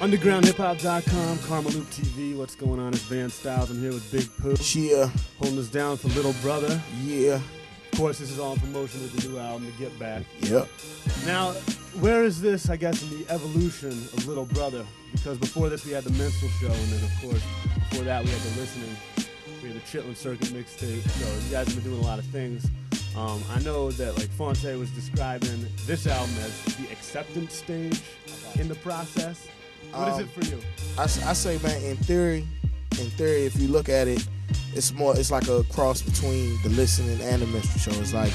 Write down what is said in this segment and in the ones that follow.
UndergroundHipHop.com, KarmaloopTV. What's going on? It's Van Styles. I'm here with Big Pooh. Yeah. Holding us down for Little Brother. Yeah. Of course, this is all in promotion of the new album, The Getback. Yep. Now, where is this, I guess, in the evolution of Little Brother? Because before this, we had the Minstrel Show, and then, of course, before that, we had the Listening. We had the Chitlin Circuit mixtape. So you guys have been doing a lot of things. I know that, like, Phonte was describing this album as the acceptance stage in the process. What is it for you? I say, man, in theory, if you look at it, it's like a cross between the Listening and the Minstrel Show. It's like,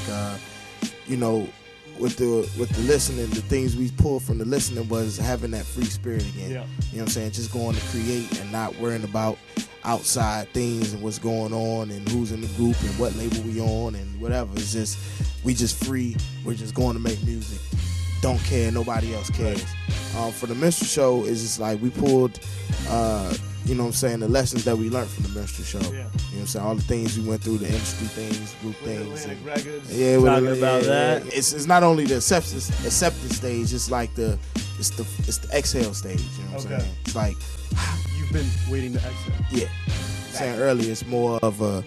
with the Listening, the things we pulled from the Listening was having that free spirit again. Yeah. You know what I'm saying? Just going to create and not worrying about outside things and what's going on and who's in the group and what label we on and whatever. It's just, we just free. We're just going to make music. Don't care. Nobody else cares. For the Minstrel Show, it's just like we pulled, you know what I'm saying, the lessons that we learned from the Minstrel Show. Yeah. You know what I'm saying? All the things we went through, the industry things, group things. Atlantic Records. Yeah, talking about that. It's not only the acceptance stage, it's like the exhale stage. You know what I'm saying? It's like you've been waiting to exhale. Yeah. Saying earlier, it's more of a,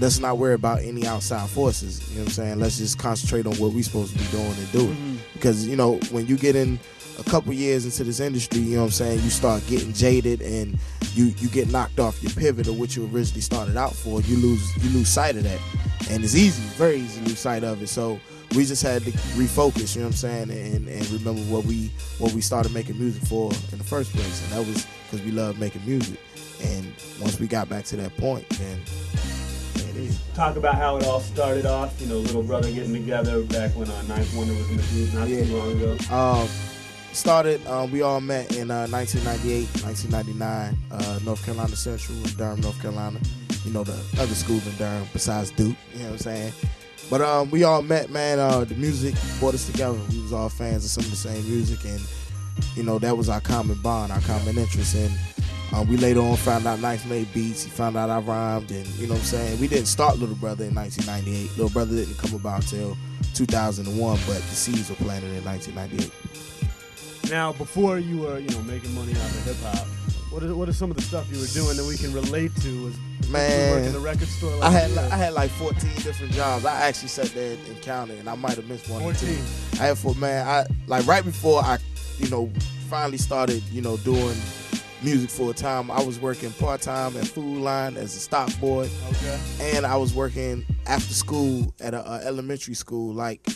let's not worry about any outside forces. You know what I'm saying? Let's just concentrate on what we're supposed to be doing and do it. Mm-hmm. Because, when you get in a couple years into this industry, you know what I'm saying, you start getting jaded and you get knocked off your pivot of what you originally started out for. You lose sight of that. And it's easy, very easy to lose sight of it. So we just had to refocus, you know what I'm saying, and remember what we started making music for in the first place. And that was because we love making music. And once we got back to that point, then it is. Talk about how it all started off, Little Brother getting together back when Ninth Wonder was in the group not too long ago. We all met in 1998, 1999, North Carolina Central, Durham, North Carolina. The other schools in Durham besides Duke, you know what I'm saying? But we all met, man. The music brought us together. We was all fans of some of the same music, and, that was our common bond, our common interest. And we later on found out Ninth made beats. He found out I rhymed, and you know what I'm saying? We didn't start Little Brother in 1998. Little Brother didn't come about until 2001, but the seeds were planted in 1998. Now, before you were, making money out of hip hop, what are some of the stuff you were doing that we can relate to? Man, you work in the record store. I had like 14 different jobs. I actually sat there and counted, and I might have missed one 14. or two. I had right before I, finally started, doing music full time. I was working part time at Food Line as a stock boy. Okay. And I was working after school at a elementary school, like.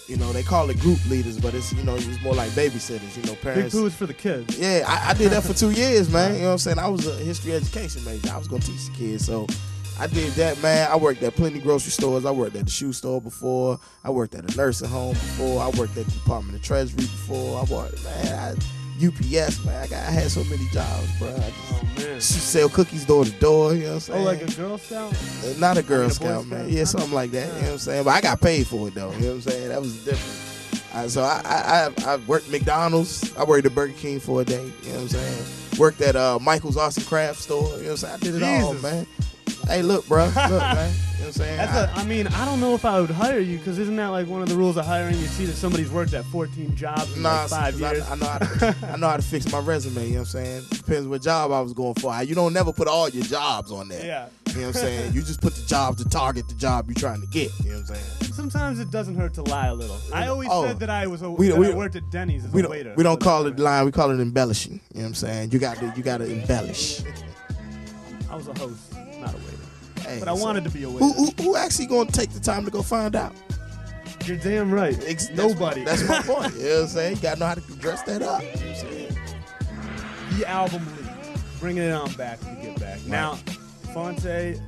They call it group leaders, but it's it's more like babysitters. Parents. Big Pooh is for the kids. Yeah, I did that for 2 years, man. You know what I'm saying? I was a history education major. I was gonna teach the kids, so I did that, man. I worked at plenty grocery stores. I worked at the shoe store before. I worked at a nursing home before. I worked at the Department of Treasury before. UPS, man. I had so many jobs, bro. I just sell cookies door to door, you know what I'm saying? Oh, like a Girl Scout? Not a Girl Scout, man. Yeah, something like that, you know what I'm saying? But I got paid for it, though, you know what I'm saying? That was different. So I worked McDonald's. I worked at Burger King for a day, you know what I'm saying? Worked at Michael's Arts and Crafts store, you know what I'm saying? I did it all, man. Hey, look, bro. Look, man. You know what I'm saying? I don't know if I would hire you, because isn't that like one of the rules of hiring? You see that somebody's worked at 14 jobs in 5 years. I know how to fix my resume, you know what I'm saying? Depends what job I was going for. You don't never put all your jobs on there. Yeah. You know what I'm saying? You just put the job to target the job you're trying to get. You know what I'm saying? Sometimes it doesn't hurt to lie a little. I always said that I worked at Denny's as a waiter. We don't call it lying. We call it embellishing. You know what I'm saying? You got to embellish. I was a host, not a waiter. Hey, but I wanted to be a waiter. Who actually going to take the time to go find out? You're damn right. Nobody. That's my point. You know what I'm saying? You got to know how to dress that up. You know what I'm saying? The album leaked. Bringing it on back to Get Back. Right. Now, Phonte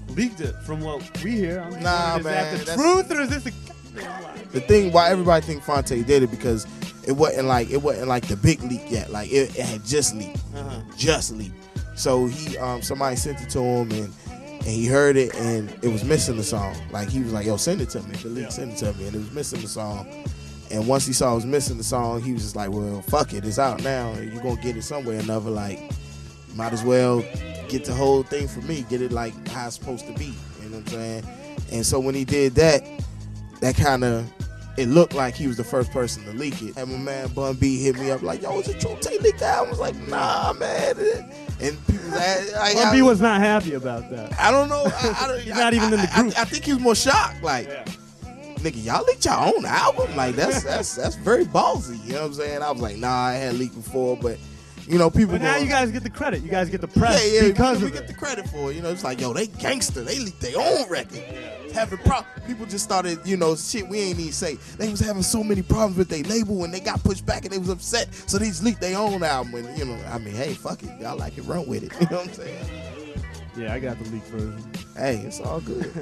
leaked it from what we hear. Is that the truth, or is this a goddamn lie? The thing why everybody think Phonte did it, because it wasn't like the big leak yet. Like it had just leaked. Just leaked. So he somebody sent it to him, and he heard it, and it was missing the song. Like he was like, "Yo, send it to me." The leak, send it to me, and it was missing the song. And once he saw it was missing the song, he was just like, "Well, fuck it, it's out now. You're gonna get it somewhere or another. Like, might as well get the whole thing for me. Get it like how it's supposed to be." You know what I'm saying? And so when he did that, that kind of it looked like he was the first person to leak it. And my man Bun B hit me up like, yo, is it true Tay leaked that? I was like, nah, man. And people like, Bun B was not happy about that. I don't know. He's not even in the group. I think he was more shocked. Like, nigga, y'all leaked your own album? Like, that's very ballsy. You know what I'm saying? I was like, nah, I had leaked before, but you know, people. But now you guys get the credit. You guys get the press because we get the credit for it. You know, it's like, yo, they gangster. They leaked their own record. Having people just started, you know, shit we ain't even say. They was having so many problems with their label and they got pushed back and they was upset. So they just leaked their own album. And, you know, I mean, hey, fuck it. Y'all like it, run with it. You know what I'm saying? Yeah, I got the leaked version. Hey, it's all good.